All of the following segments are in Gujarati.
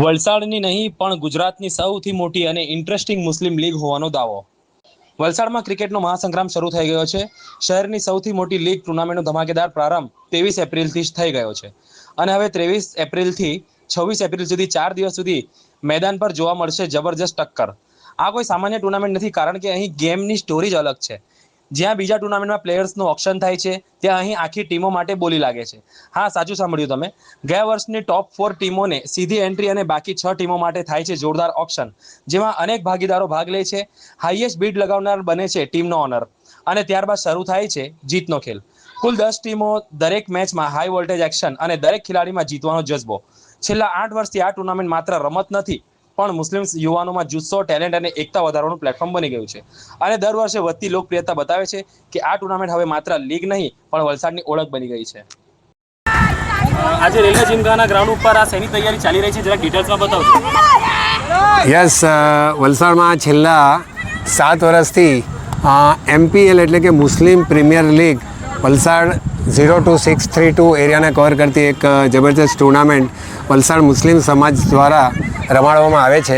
વલસાડની નહીં પણ ગુજરાતની સૌથી મોટી અને ઇન્ટરેસ્ટિંગ મુસ્લિમ લીગ હોવાનો દાવો. વલસાડમાં ક્રિકેટનો મહાસંગ્રામ શરૂ થઈ ગયો છે. શહેરની સૌથી મોટી લીગ ટુર્નામેન્ટનો ધમાકેદાર પ્રારંભ 23 એપ્રિલથી જ થઈ ગયો છે અને હવે 23 એપ્રિલથી 26 એપ્રિલ સુધી 4 દિવસ સુધી મેદાન પર જોવા મળશે જબરજસ્ત ટક્કર. આ કોઈ સામાન્ય ટુર્નામેન્ટ નથી, કારણ કે અહીં ગેમની સ્ટોરી જ અલગ છે. જ્યાં બીજા ટુર્નામેન્ટમાં પ્લેયર્સનું ઓક્શન થાય છે, ત્યાં અહીં આખી ટીમો માટે બોલી લાગે છે. હા, સાચું સાંભળ્યું તમે. ગયા વર્ષની ટોપ 4 ટીમોને સીધી એન્ટ્રી અને બાકી 6 ટીમો માટે થાય છે જોરદાર ઓક્શન, જેમાં અનેક ભાગીદારો ભાગ લે છે. હાઈએસ્ટ બીડ લગાવનાર બને છે ટીમનો ઓનર અને ત્યારબાદ શરૂ થાય છે જીતનો ખેલ. કુલ 10 ટીમો, દરેક મેચમાં હાઈ વોલ્ટેજ એક્શન અને દરેક ખેલાડીમાં જીતવાનો જજ્બો. છેલ્લા 8 વર્ષથી આ ટુર્નામેન્ટ માત્ર રમત નથી, પણ મુસ્લિમ યુવાનોમાં જુસ્સો, ટેલેન્ટ અને એકતા વધારવાનું પ્લેટફોર્મ બની ગયું છે. અને દર વર્ષે વધતી લોકપ્રિયતા બતાવે છે કે આ ટુર્નામેન્ટ હવે માત્ર લીગ નહીં, પણ વલસાડની ઓળખ બની ગઈ છે. આજે રેલવે જીમખાના ગ્રાઉન્ડ ઉપર આ શેની તૈયારી ચાલી રહી છે, જરાક ડિટેલ્સમાં બતાવજો. યસ, વલસાડમાં છેલ્લા 7 વર્ષથી MPL એટલે કે મુસ્લિમ પ્રીમિયર લીગ વલસાડ 02632 એરિયાને કવર કરતી એક જબરજસ્ત ટુર્નામેન્ટ વલસાડ મુસ્લિમ સમાજ દ્વારા રમાડવામાં આવે છે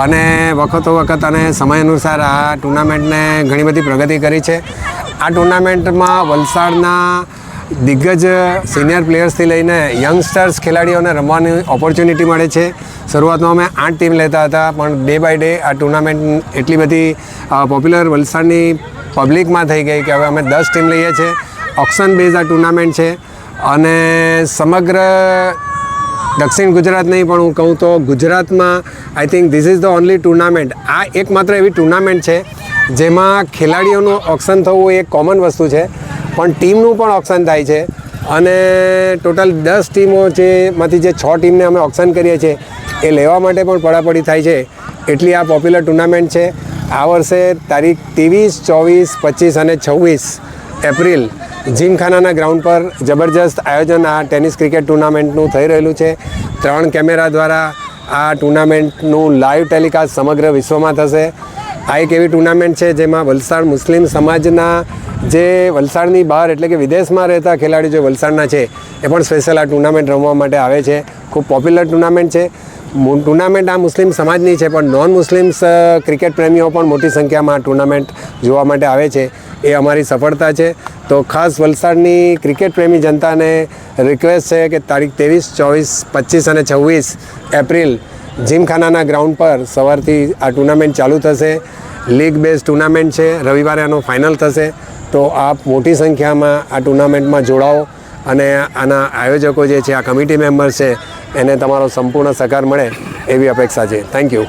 અને વખતો વખત અને સમય અનુસાર આ ટુર્નામેન્ટને ઘણી બધી પ્રગતિ કરી છે. આ ટુર્નામેન્ટમાં વલસાડના દિગ્ગજ સિનિયર પ્લેયર્સથી લઈને યંગસ્ટર્સ ખેલાડીઓને રમવાની ઓપોર્ચ્યુનિટી મળે છે. શરૂઆતમાં અમે 8 ટીમ લેતા હતા, પણ ડે બાય ડે આ ટુર્નામેન્ટ એટલી બધી પોપ્યુલર વલસાડની પબ્લિકમાં થઈ ગઈ કે હવે અમે 10 ટીમ લઈએ છીએ. ઓક્શન બેઝ આ ટુર્નામેન્ટ છે અને સમગ્ર દક્ષિણ ગુજરાત નહીં, પણ હું કહું તો ગુજરાતમાં I think this is the only tournament. આ એકમાત્ર એવી ટુર્નામેન્ટ છે જેમાં ખેલાડીઓનું ઓક્શન થવું એક કોમન વસ્તુ છે, પણ ટીમનું પણ ઓક્શન થાય છે અને ટોટલ 10 ટીમો જેમાંથી જે 6 ટીમને અમે ઓક્શન કરીએ છીએ એ લેવા માટે પણ પડાપડી થાય છે. એટલી આ પોપ્યુલર ટુર્નામેન્ટ છે. આ વર્ષે તારીખ 23, 24, 25 અને 26 એપ્રિલ જીમખાનાના ગ્રાઉન્ડ પર જબરજસ્ત આયોજન આ ટેનિસ ક્રિકેટ ટુર્નામેન્ટનું થઈ રહેલું છે. 3 કેમેરા દ્વારા આ ટુર્નામેન્ટનું લાઈવ ટેલિકાસ્ટ સમગ્ર વિશ્વમાં થશે. આ એક એવી ટુર્નામેન્ટ છે જેમાં વલસાડ મુસ્લિમ સમાજના જે વલસાડની બહાર એટલે કે વિદેશમાં રહેતા ખેલાડીઓ જે વલસાડના છે એ પણ સ્પેશિયલ આ ટુર્નામેન્ટ રમવા માટે આવે છે. ખૂબ પોપ્યુલર ટુર્નામેન્ટ છે. ટુર્નામેન્ટ આ મુસ્લિમ સમાજની છે, પણ નોન મુસ્લિમ્સ ક્રિકેટ પ્રેમીઓ પણ મોટી સંખ્યામાં આ ટુર્નામેન્ટ જોવા માટે આવે છે. એ અમારી સફળતા છે. તો ખાસ વલસાડની ક્રિકેટ પ્રેમી જનતાને રિક્વેસ્ટ છે કે તારીખ 23, 24, 25 અને 26 એપ્રિલ જીમખાનાના ગ્રાઉન્ડ પર સવારથી આ ટુર્નામેન્ટ ચાલુ થશે. લીગ બેઝ ટુર્નામેન્ટ છે. રવિવારે આનો ફાઇનલ થશે. તો આપ મોટી સંખ્યામાં આ ટુર્નામેન્ટમાં જોડાઓ અને આના આયોજકો જે છે, આ કમિટી મેમ્બર્સ છે, એને તમારો સંપૂર્ણ સહકાર મળે એવી અપેક્ષા છે. Thank you.